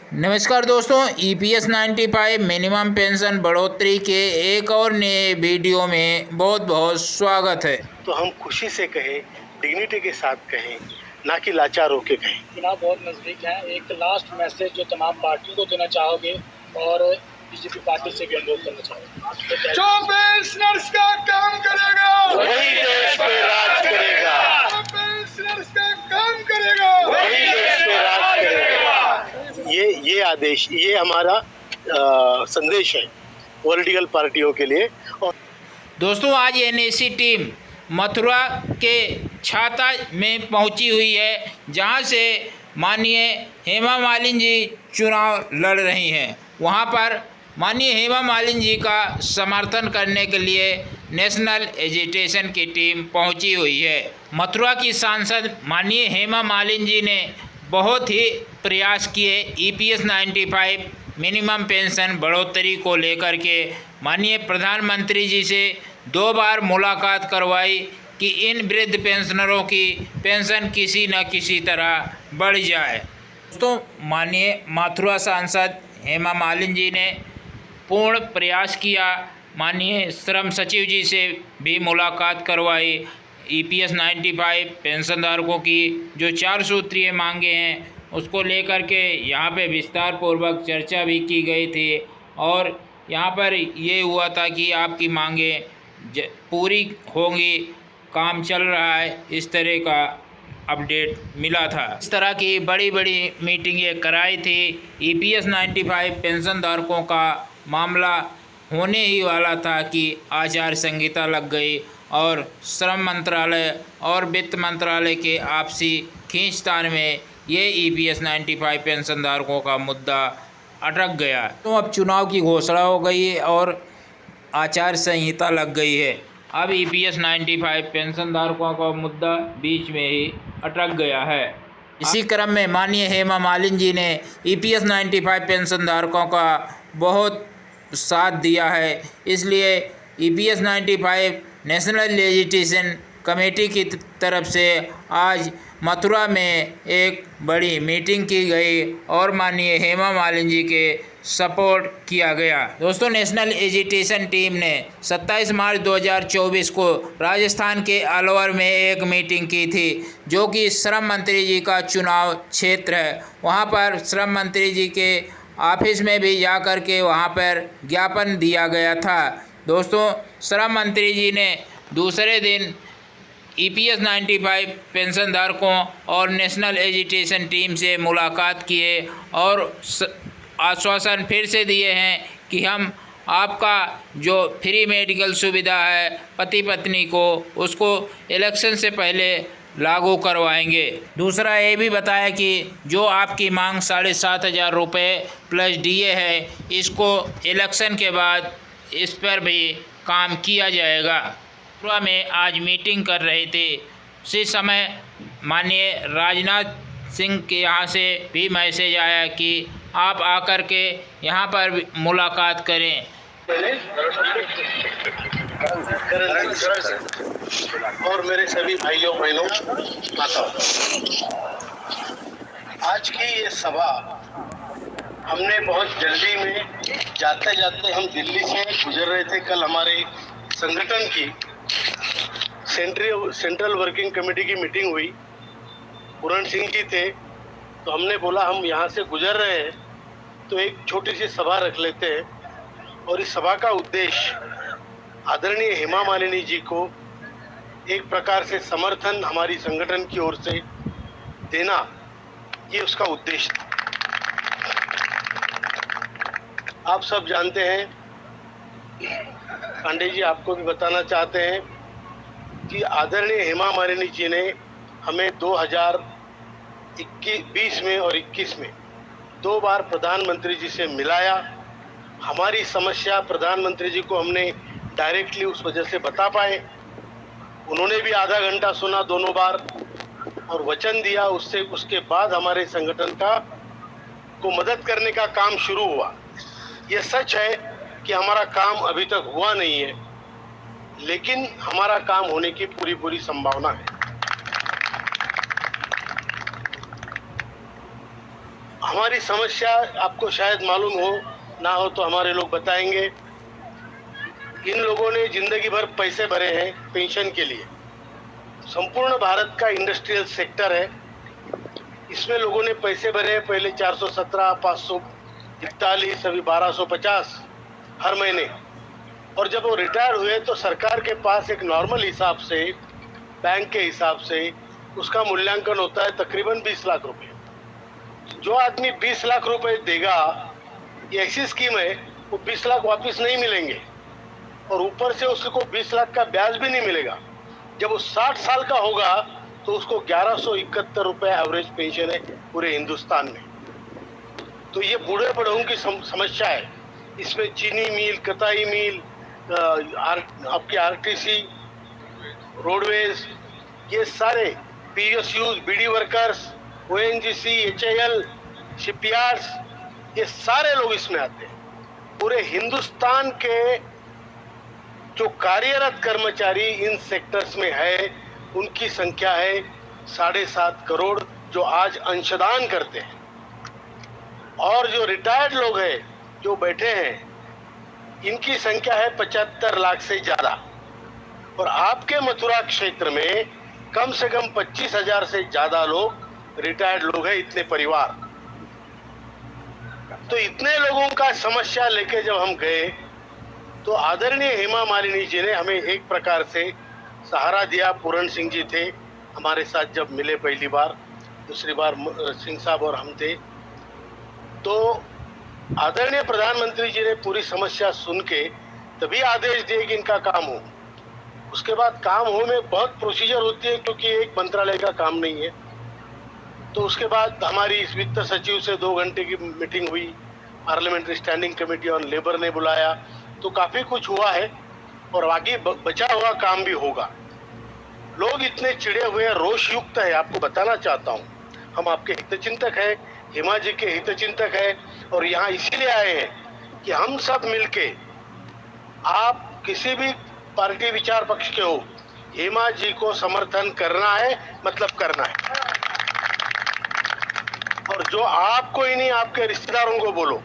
नमस्कार दोस्तों, EPS 95 minimum pension बढ़ोतरी के एक और नए वीडियो में बहुत बहुत स्वागत है। तो हम खुशी से कहें, डिग्निटी के साथ कहें, ना कि लाचार होके कहें। चुनाव बहुत नज़दीक है। एक लास्ट मैसेज जो तमाम पार्टियों को देना चाहोगे और बीजेपी पार्टी से भी अनुरोध करना चाहोगे? जो पेंशनर्स का काम करेगा वही देश पे राज करेगा। जो पेंशनर्स का काम करेगा वही देश पे राज करेगा। ये आदेश, ये हमारा संदेश है पॉलिटिकल पार्टियों के लिए। और दोस्तों, आज NSC टीम मथुरा के छाता में पहुंची हुई है, जहां से माननीय हेमा मालिनी जी चुनाव लड़ रही हैं। वहां पर माननीय हेमा मालिनी जी का समर्थन करने के लिए नेशनल एजिटेशन की टीम पहुंची हुई है। मथुरा की सांसद माननीय हेमा मालिनी जी ने बहुत ही प्रयास किए EPS 95 मिनिमम पेंशन बढ़ोतरी को लेकर के माननीय प्रधानमंत्री जी से 2 बार मुलाकात करवाई कि इन वृद्ध पेंशनरों की पेंशन किसी न किसी तरह बढ़ जाए। दोस्तों, माननीय मथुरा सांसद हेमा मालिनी जी ने पूर्ण प्रयास किया, माननीय श्रम सचिव जी से भी मुलाकात करवाई। EPS 95 पेंशनधारकों की जो 4 सूत्रीय मांगे हैं उसको लेकर के यहाँ पे विस्तार पूर्वक चर्चा भी की गई थी और यहाँ पर ये हुआ था कि आपकी मांगे पूरी होंगी, काम चल रहा है, इस तरह का अपडेट मिला था। इस तरह की बड़ी बड़ी मीटिंगें कराई थी। EPS 95 पेंशनधारकों का मामला होने ही वाला था कि आचार संहिता लग गई और श्रम मंत्रालय और वित्त मंत्रालय के आपसी खींचतान में ये EPS 95 पेंशनधारकों का मुद्दा अटक गया। तो अब चुनाव की घोषणा हो गई है और आचार संहिता लग गई है। अब EPS 95 पेंशनधारकों का मुद्दा बीच में ही अटक गया है। इसी क्रम में माननीय हेमा मालिनी जी ने EPS 95 पेंशनधारकों का बहुत साथ दिया है, इसलिए EPS 95 नेशनल एजिटेशन कमेटी की तरफ से आज मथुरा में एक बड़ी मीटिंग की गई और माननीय हेमा मालिनी जी के सपोर्ट किया गया। दोस्तों, नेशनल एजिटेशन टीम ने 27 मार्च 2024 को राजस्थान के अलवर में एक मीटिंग की थी, जो कि श्रम मंत्री जी का चुनाव क्षेत्र है। वहां पर श्रम मंत्री जी के ऑफिस में भी जा कर के वहाँ पर ज्ञापन दिया गया था। दोस्तों, श्रम मंत्री जी ने दूसरे दिन EPS 95 पेंशनधारकों और नेशनल एजिटेशन टीम से मुलाकात किए और आश्वासन फिर से दिए हैं कि हम आपका जो फ्री मेडिकल सुविधा है पति पत्नी को, उसको इलेक्शन से पहले लागू करवाएंगे। दूसरा ये भी बताया कि जो आपकी मांग 7,500 रुपये प्लस DA है, इसको इलेक्शन के बाद इस पर भी काम किया जाएगा। मथुरा में आज मीटिंग कर रहे थे, उसी समय माननीय राजनाथ सिंह के यहाँ से भी मैसेज आया कि आप आकर के यहाँ पर मुलाकात करें। और मेरे सभी भाइयों बहनों, आज की ये सभा हमने बहुत जल्दी में, जाते जाते हम दिल्ली से गुजर रहे थे। कल हमारे संगठन की सेंट्रल वर्किंग कमेटी की मीटिंग हुई, पूरण सिंह जी थे, तो हमने बोला हम यहाँ से गुजर रहे हैं तो एक छोटी सी सभा रख लेते हैं। और इस सभा का उद्देश्य आदरणीय हेमा मालिनी जी को एक प्रकार से समर्थन हमारी संगठन की ओर से देना, ये उसका उद्देश्य था। आप सब जानते हैं, पांडे जी आपको भी बताना चाहते हैं कि आदरणीय हेमा मालिनी जी ने हमें 2020 में और 21 में 2 बार प्रधानमंत्री जी से मिलाया। हमारी समस्या प्रधानमंत्री जी को हमने डायरेक्टली उस वजह से बता पाए। उन्होंने भी आधा घंटा सुना दोनों बार और वचन दिया। उसके बाद हमारे संगठन को मदद करने का काम शुरू हुआ। यह सच है कि हमारा काम अभी तक हुआ नहीं है, लेकिन हमारा काम होने की पूरी संभावना है। हमारी समस्या आपको शायद मालूम हो ना हो तो हमारे लोग बताएंगे। इन लोगों ने जिंदगी भर पैसे भरे हैं पेंशन के लिए। संपूर्ण भारत का इंडस्ट्रियल सेक्टर है, इसमें लोगों ने पैसे भरे हैं पहले 417, 541, अभी 1250 हर महीने। और जब वो रिटायर हुए तो सरकार के पास एक नॉर्मल हिसाब से, बैंक के हिसाब से उसका मूल्यांकन होता है तकरीबन 20 लाख रुपए। जो आदमी 20 लाख रुपए देगा, ये ऐसी स्कीम है, वो 20 लाख वापस नहीं मिलेंगे और ऊपर से उसको 20 लाख का ब्याज भी नहीं मिलेगा। जब वो 60 साल का होगा तो उसको 1171 रुपए एवरेज पेंशन है पूरे हिंदुस्तान में। तो ये बूढ़े बढ़ों की समस्या है। इसमें चीनी मिल, कताई मिल, आपके आरटीसी, रोडवेज, ये सारे PSUs, beedi workers, ONGC, HAL, shipyards, ये सारे लोग इसमें आते हैं। पूरे हिंदुस्तान के जो कार्यरत कर्मचारी इन सेक्टर्स में है, उनकी संख्या है 7.5 करोड़, जो आज अंशदान करते हैं। और जो रिटायर्ड लोग हैं जो बैठे हैं, इनकी संख्या है 75 लाख से ज्यादा। और आपके मथुरा क्षेत्र में कम से कम 25,000 से ज्यादा लोग रिटायर्ड लोग हैं, इतने परिवार। तो इतने लोगों का समस्या लेके जब हम गए तो आदरणीय हेमा मालिनी जी ने हमें एक प्रकार से सहारा दिया। पूरन सिंह जी थे हमारे साथ जब मिले पहली बार, दूसरी बार सिंह साहब और हम थे। तो आदरणीय प्रधानमंत्री जी ने पूरी समस्या सुन के तभी आदेश दिए कि इनका काम हो। उसके बाद काम हो में बहुत प्रोसीजर होती है, क्योंकि एक मंत्रालय का काम नहीं है। तो उसके बाद हमारी इस वित्त सचिव से 2 घंटे की मीटिंग हुई, parliamentary standing committee on labour ने बुलाया, तो काफ़ी कुछ हुआ है और आगे बचा हुआ काम भी होगा। लोग इतने चिड़े हुए, रोष युक्त है, आपको बताना चाहता हूँ। हम आपके हितचिंतक हैं, हेमा जी के हितचिंतक हैं, और यहाँ इसीलिए आए हैं कि हम सब मिलके, आप किसी भी पार्टी विचार पक्ष के हो, हेमा जी को समर्थन करना है, मतलब करना है। और जो आपको ही नहीं, आपके रिश्तेदारों को बोलो,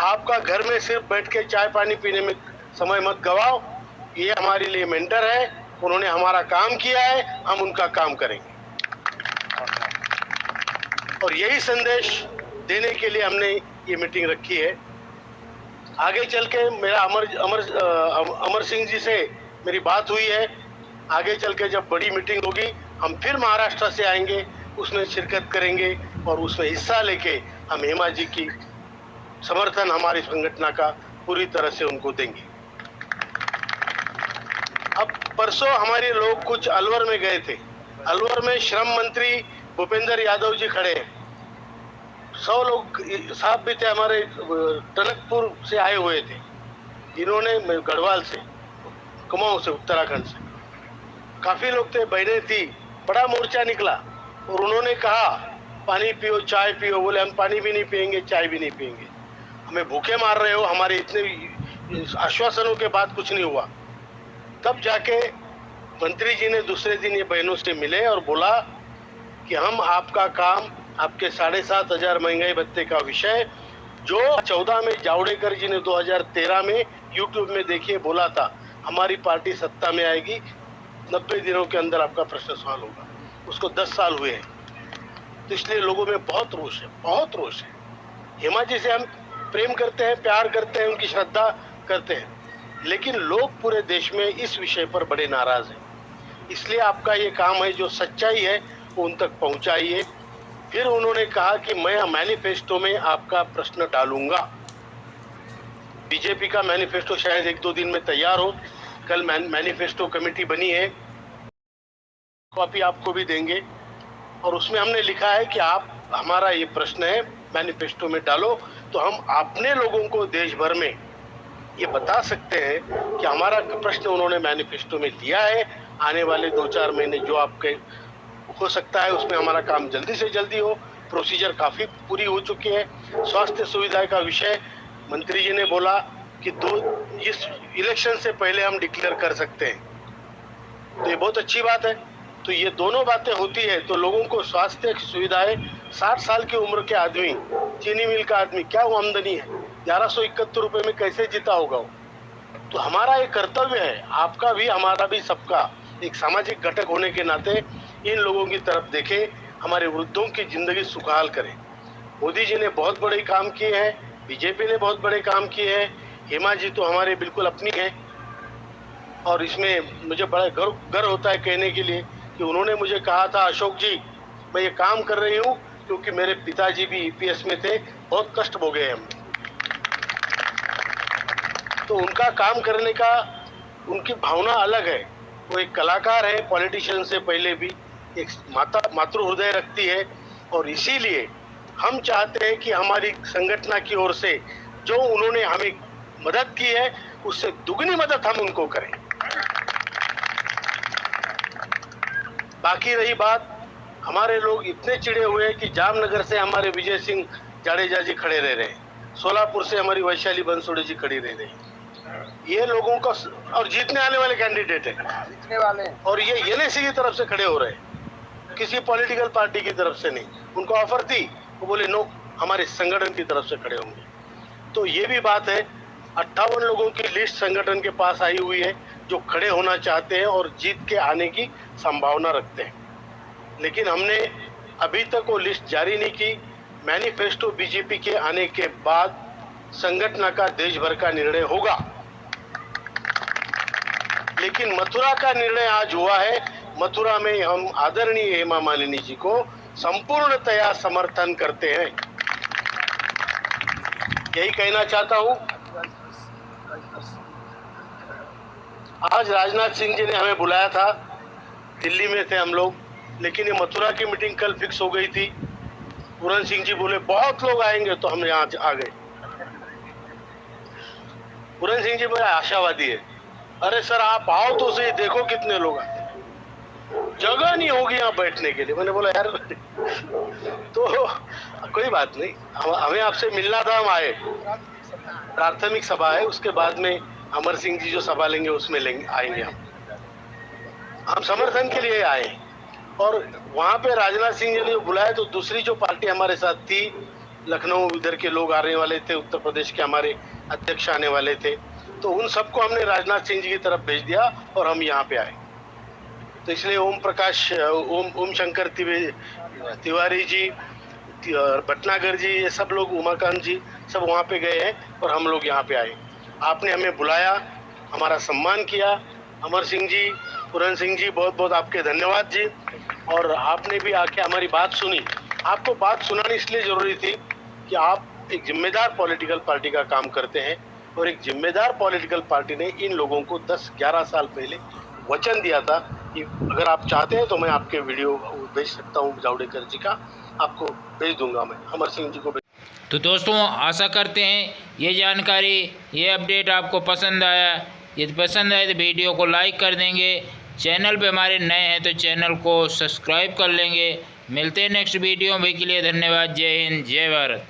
आपका घर में सिर्फ बैठ के चाय पानी पीने में समय मत गवाओ। ये हमारे लिए मेंटर है, उन्होंने हमारा काम किया है, हम उनका काम करेंगे। और यही संदेश देने के लिए हमने ये मीटिंग रखी है। आगे चल के मेरा अमर सिंह जी से मेरी बात हुई है। आगे चल के जब बड़ी मीटिंग होगी, हम फिर महाराष्ट्र से आएंगे, उसमें शिरकत करेंगे और उसमें हिस्सा लेके हम हेमा जी की समर्थन हमारी संगठन का पूरी तरह से उनको देंगे। अब परसों हमारे लोग कुछ अलवर में गए थे। अलवर में श्रम मंत्री भूपेंद्र यादव जी खड़े हैं, 100 लोग साहब भी थे, हमारे टनकपुर से आए हुए थे। इन्होंने गढ़वाल से, कुमाऊं से, उत्तराखंड से काफी लोग थे, बहनें थी। बड़ा मोर्चा निकला और उन्होंने कहा पानी पियो, चाय पियो। बोले हम पानी भी नहीं पिएंगे, चाय भी नहीं पिएंगे, हमें भूखे मार रहे हो। हमारे इतने आश्वासनों के बाद कुछ नहीं हुआ। तब जाके मंत्री जी ने दूसरे दिन ये बहनों से मिले और बोला कि हम आपका काम, आपके 7,500 महंगाई भत्ते का विषय, जो 14 में जावड़ेकर जी ने 2013 में यूट्यूब में देखिए बोला था, हमारी पार्टी सत्ता में आएगी, 90 दिनों के अंदर आपका प्रश्न सॉल्व होगा। उसको 10 साल हुए हैं। तो इसलिए लोगों में बहुत रोष है, बहुत रोष है। हेमा जी से हम प्रेम करते हैं, प्यार करते हैं, उनकी श्रद्धा करते हैं, लेकिन लोग पूरे देश में इस विषय पर बड़े नाराज हैं। इसलिए आपका ये काम है, जो सच्चाई है वो उन तक पहुंचाइए। फिर उन्होंने कहा कि मैं मैनिफेस्टो में आपका प्रश्न डालूंगा। बीजेपी का मैनिफेस्टो शायद 1-2 दिन में तैयार हो। कल मैनिफेस्टो कमेटी बनी है, कॉपी आपको भी देंगे। और उसमें हमने लिखा है कि आप, हमारा ये प्रश्न है, मैनिफेस्टो में डालो, तो हम अपने लोगों को देश भर में ये बता सकते हैं कि हमारा प्रश्न उन्होंने मैनिफेस्टो में लिया है। आने वाले 2-4 महीने जो आपके हो सकता है, उसमें हमारा काम जल्दी से जल्दी हो। प्रोसीजर काफ़ी पूरी हो चुकी है। स्वास्थ्य सुविधा का विषय मंत्री जी ने बोला कि इस इलेक्शन से पहले हम डिक्लेयर कर सकते हैं, तो ये बहुत अच्छी बात है। तो ये दोनों बातें होती है तो लोगों को स्वास्थ्य सुविधाएं 60 साल की उम्र के आदमी, चीनी मिल का आदमी, क्या वो आमदनी है? 1171 रुपये में कैसे जीता होगा वो? तो हमारा एक कर्तव्य है, आपका भी, हमारा भी, सबका एक सामाजिक घटक होने के नाते इन लोगों की तरफ देखें, हमारे वृद्धों की जिंदगी सुखहाल करें। मोदी जी ने बहुत बड़े काम किए हैं, बीजेपी ने बहुत बड़े काम किए हैं, हेमा जी तो हमारे बिल्कुल अपनी है, और इसमें मुझे बड़ा गर्व होता है कहने के लिए कि उन्होंने मुझे कहा था, अशोक जी मैं ये काम कर रही हूँ क्योंकि मेरे पिताजी भी ईपीएस में थे, बहुत कष्ट भोगे हैं हमने। तो उनका काम करने का, उनकी भावना अलग है। वो एक कलाकार है, पॉलिटिशियन से पहले भी एक मातृ हृदय रखती है, और इसीलिए हम चाहते हैं कि हमारी संगठन की ओर से जो उन्होंने हमें मदद की है उससे दुगनी मदद हम उनको करें। बाकी रही बात, हमारे लोग इतने चिढ़े हुए हैं कि जामनगर से हमारे विजय सिंह जाडेजा जी खड़े रह रहे हैं, सोलापुर से हमारी वैशाली बंसोड़े जी खड़ी रह रही है। ये लोगों का, और जीतने आने वाले कैंडिडेट है, जीतने वाले, और ये एनएसी की तरफ से खड़े हो रहे हैं, किसी पॉलिटिकल पार्टी की तरफ से नहीं। उनको ऑफर थी, वो बोले नो, हमारे संगठन की तरफ से खड़े होंगे। तो ये भी बात है, 58 लोगों की लिस्ट संगठन के पास आई हुई है जो खड़े होना चाहते हैं और जीत के आने की संभावना रखते हैं, लेकिन हमने अभी तक वो लिस्ट जारी नहीं की। मैनिफेस्टो बीजेपी के आने के बाद संगठन का देश भर का निर्णय होगा, लेकिन मथुरा का निर्णय आज हुआ है। मथुरा में हम आदरणीय हेमा मालिनी जी को संपूर्णतया समर्थन करते हैं, यही कहना चाहता हूं। आज राजनाथ सिंह जी ने हमें बुलाया था, दिल्ली में थे हम लोग, लेकिन ये मथुरा की मीटिंग कल फिक्स हो गई थी। पूरन सिंह जी बोले बहुत लोग आएंगे, तो हम यहाँ आ गए। पूरन सिंह जी बड़े आशावादी है, अरे सर आप आओ तो सही, देखो कितने लोग आते हैं, जगह नहीं होगी यहाँ बैठने के लिए। मैंने बोला यार तो कोई बात नहीं, हमें आपसे मिलना था, हम आए। प्राथमिक सभा है, उसके बाद में अमर सिंह जी जो सभा लेंगे उसमें आएंगे। हम समर्थन के लिए आए, और वहाँ पे राजनाथ सिंह जी ने बुलाया तो दूसरी जो पार्टी हमारे साथ थी, लखनऊ इधर के लोग आने वाले थे, उत्तर प्रदेश के हमारे अध्यक्ष आने वाले थे, तो उन सबको हमने राजनाथ सिंह जी की तरफ भेज दिया और हम यहाँ पे आए। तो इसलिए ओम शंकर तिवारी जी, भटनागर जी, ये सब लोग, उमाकांत जी, सब वहाँ पे गए हैं और हम लोग यहाँ पे आए। आपने हमें बुलाया, हमारा सम्मान किया। अमर सिंह जी, पूरन सिंह जी, बहुत बहुत आपके धन्यवाद जी। और आपने भी आके हमारी बात सुनी। आपको बात सुनानी इसलिए ज़रूरी थी कि आप एक जिम्मेदार पॉलिटिकल पार्टी का काम करते हैं, और एक जिम्मेदार पॉलिटिकल पार्टी ने इन लोगों को 10-11 साल पहले वचन दिया था कि अगर आप चाहते हैं तो मैं आपके वीडियो भेज सकता हूँ, जावड़ेकर जी का आपको भेज दूंगा, मैं अमर सिंह जी को। तो दोस्तों आशा करते हैं ये जानकारी, ये अपडेट आपको पसंद आया। यदि पसंद आए तो वीडियो को लाइक कर देंगे, चैनल पे हमारे नए हैं तो चैनल को सब्सक्राइब कर लेंगे। मिलते हैं नेक्स्ट वीडियो में, के लिए धन्यवाद। जय हिंद, जय भारत।